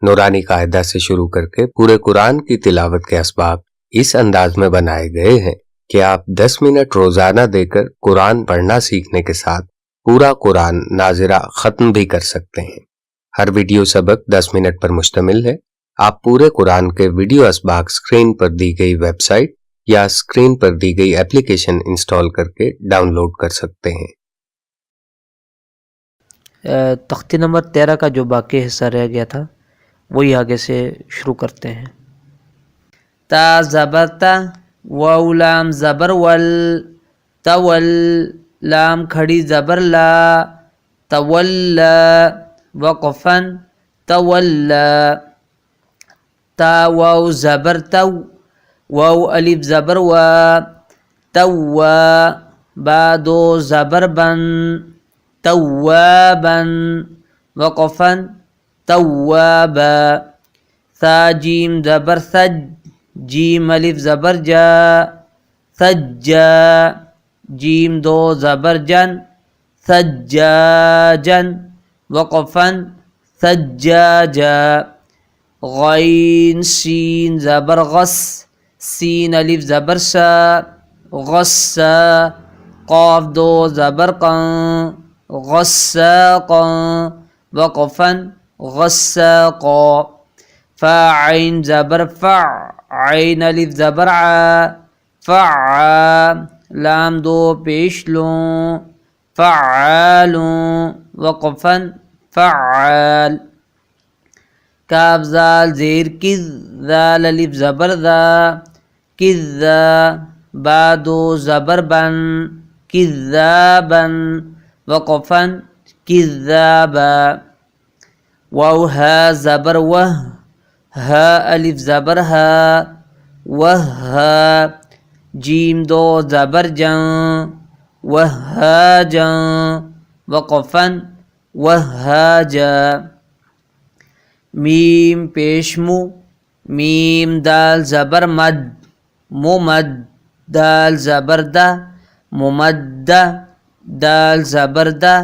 نورانی قاعدہ سے شروع کر کے پورے قرآن کی تلاوت کے اسباب اس انداز میں بنائے گئے ہیں کہ آپ 10 منٹ روزانہ دے کر قرآن پڑھنا سیکھنے کے ساتھ پورا قرآن ناظرہ ختم بھی کر سکتے ہیں۔ ہر ویڈیو سبق 10 منٹ پر مشتمل ہے۔ آپ پورے قرآن کے ویڈیو اسباق اسکرین پر دی گئی ویب سائٹ یا اسکرین پر دی گئی اپلیکیشن انسٹال کر کے ڈاؤن لوڈ کر سکتے ہیں۔ تختی نمبر 13 کا جو باقی حصہ رہ گیا تھا وہی آگے سے شروع کرتے ہیں۔ تا زبر تا، واو لام زبر ول، تول لام کھڑی زبر لا، تولا وقفن تولا، تا واو زبر تو، واو الف زبر وا، توا با دو زبر بن، توابا وقفن توابا، ثا جیم زبر ثج، جیم الف زبر جا، ثجا، جیم دو زبر جن، ثجاجن وقفن ثجاجا، غین سین زبر غس، سین الف زبر سا، غسا، قاف دو زبر قن، غساقا وقفن غساقا، فا عین زبر فع، عین الف زبر عا، فعا، لام دو پیش لوں، فعالوں وقفن فعال، کاف زال زیر کذ، ذال الف زبر ذا، کذا، با دو زبر بن، کذابا وقفن کذابا، واو ہا زبر وہ، ہا الف زبر ہا، وہا، جیم دو زبر جن، وہاجا وقفن وہاجا، میم پیش مو، میم دال زبر مد، ممد، دال زبر دا، ممدہ، دال زبر دا،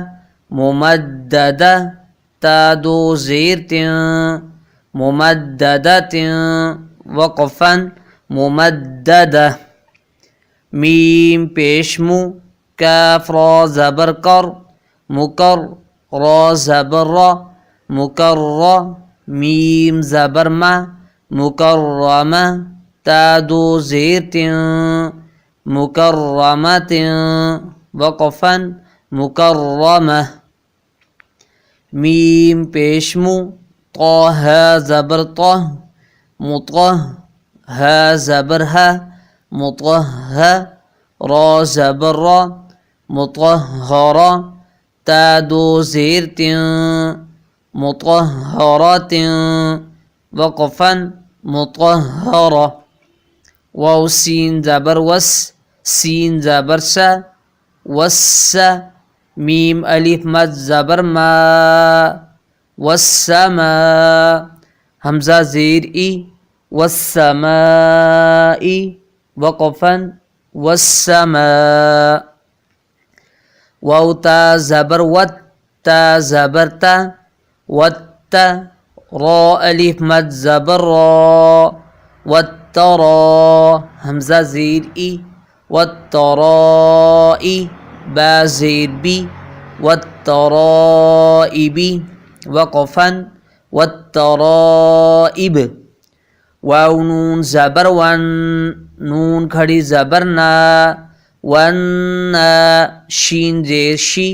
ممددہ، تا دو زیر تین، ممددہ وقفن ممددہ، میم پیش مو، کاف را زبر کر، مکر، را زبر را، مکرہ، میم زبر ما، مکرمہ، تا دو زیر تین، مکرمۃ وقفن مکرمہ، میم پیش مو، طہ زبر طہ، مطہ، ہا زبر ہا، مطہہ، را زبر را، مطہرہ، تا دو زیر تین، مطہرۃ وقفن مطہرہ، واو سین زبر وس، سین زبر سا، وسا، میم الف مد زبر ما، والسما، حمزہ زیر ای، والسماء وقفن والسماء، واو تا زبر ود، تا زبر تا، وتا، را الف مد زبر را، والترا، حمزہ زیر ای، والترائی، با زیر بی، والترائب وقفن والترائب، واو نون زبر ون، نون کھڑی زبر نا، ونّا، شین زیر شی،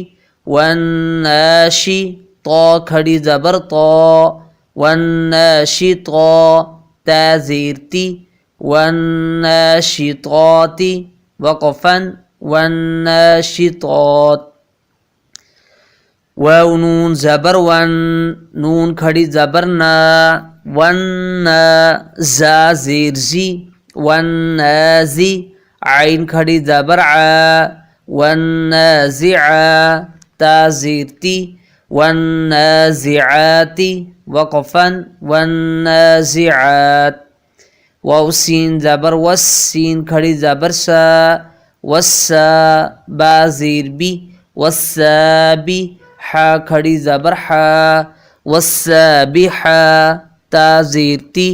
والناشی، طا کھڑی زبر طا، والناشطا، تا زیر تی، والناشطات وقفن والناشطات، واو نون زبر ون، نون کھڑی زبر نا، ونا، زا زیر زی، والنازی، عین کھڑی زبر ع، والنازع، تا زیر تی، والنازعات وقفن والنازعات، واو سین زبر وس، سین کھڑی زبر سا، وسا، با زیر بی، وسابی، حا کھڑی زبر حا، والسابحہ، تا زیر تی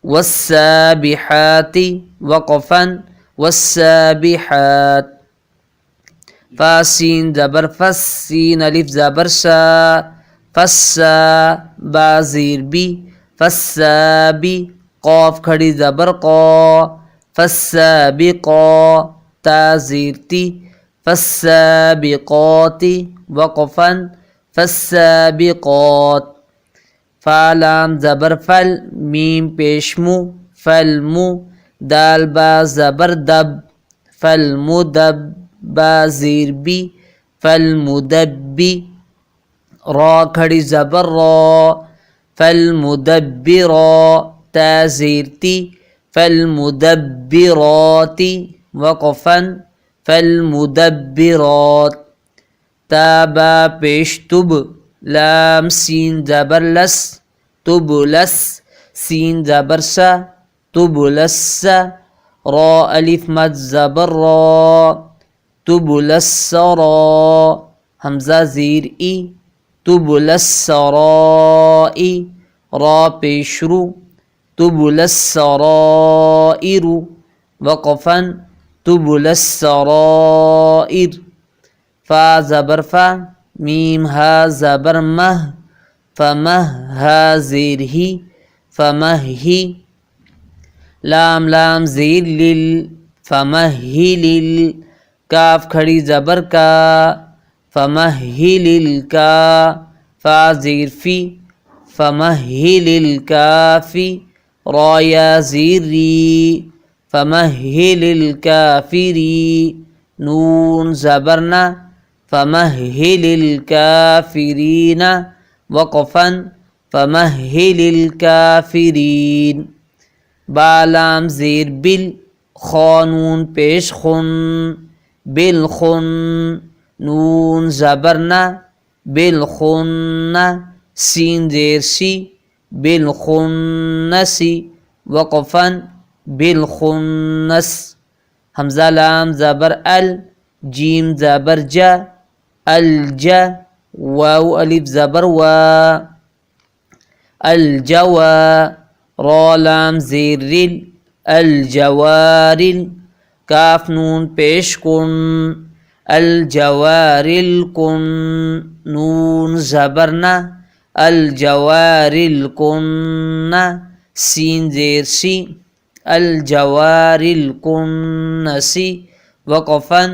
والسابحات وقفا والسابحات فا سین زبر فس سین الف زبر سا فسا با زیر بی فسابی قاف کھڑی زبر قا فالسابقا تا زیر تی فالسابقات وقفا فالسابقات فا لام زبر فل میم پیشمو فلمو دال با زبر دب فالمدب با زیر بی فالمدبی را کھڑی زبر را فالمدبرا تا زیر تی فالمدبرات وقفا فالمدبرات تا با پیشتب لام سین زبر لس تبلس سین زبر سا تبلس را الف مد زبر را تبلس را حمزہ زیر ای تبلس سرائی را پیشرو تبلس سرائر وقفا تبلس سرائر فا زبر فا میم ہا زبر مہ فمہ ہا زیر ہی فمہ ہی لام لام زیر لل فمہ ہی لل کاف کھڑی زبر کا فمہ ہی لل کا فا زیر فی فمہ ہی لل کافی را یا زیر ری فمہ ہی لل کافری نون زبرنا فمہل الکافرین وقفا فمہل الکافرین با لام زیر بل خانون پیش خن بالخن نون زبرنا بالخن سین زیر سی بالخنسی وقفا بالخنس حمزہ لام زبر ال جیم زبر جا الجا واو الف زبر وا الجوا را لام زیر رل الجوارل کاف نون پیش کن الجوارل کن نون زبرنا الجوارل کن سین زیر سی الجوارل کنسی وقفا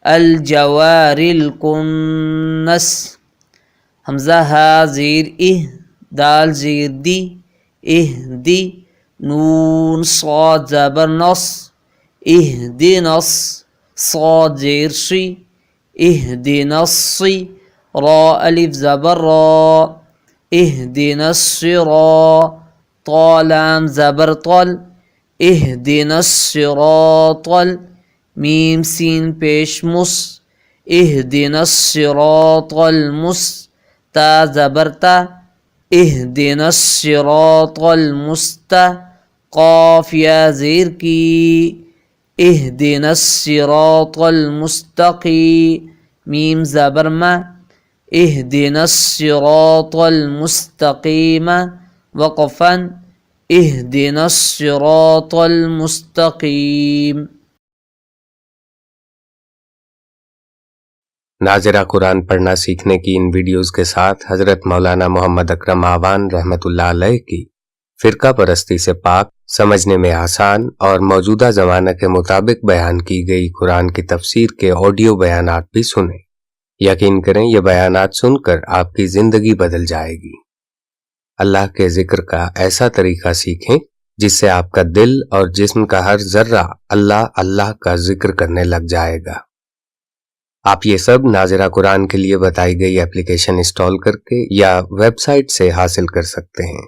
الجوارل کنس حمزہ ہا زیر دال زیر دی دی نون صاد زبر نص اهدنص صاد زیر سی اهدنصی را الف زبر را اهدنصرا طا لام زبر طل اهدنصراط میم سین پیش مس اهدنصراط المس تا زبر تا اهدنصراط المست قاف یا زیر کی اهدنصراط المستقی میم زبر ما اهدنصراط المستقیم وقفا اهدنا الصراط المستقیم. ناظرہ قرآن پڑھنا سیکھنے کی ان ویڈیوز کے ساتھ حضرت مولانا محمد اکرم آوان رحمۃ اللہ علیہ کی فرقہ پرستی سے پاک، سمجھنے میں آسان اور موجودہ زمانہ کے مطابق بیان کی گئی قرآن کی تفسیر کے آڈیو بیانات بھی سنیں۔ یقین کریں یہ بیانات سن کر آپ کی زندگی بدل جائے گی۔ اللہ کے ذکر کا ایسا طریقہ سیکھیں جس سے آپ کا دل اور جسم کا ہر ذرہ اللہ اللہ کا ذکر کرنے لگ جائے گا۔ آپ یہ سب ناظرہ قرآن کے لیے بتائی گئی اپلیکیشن انسٹال کر کے یا ویب سائٹ سے حاصل کر سکتے ہیں۔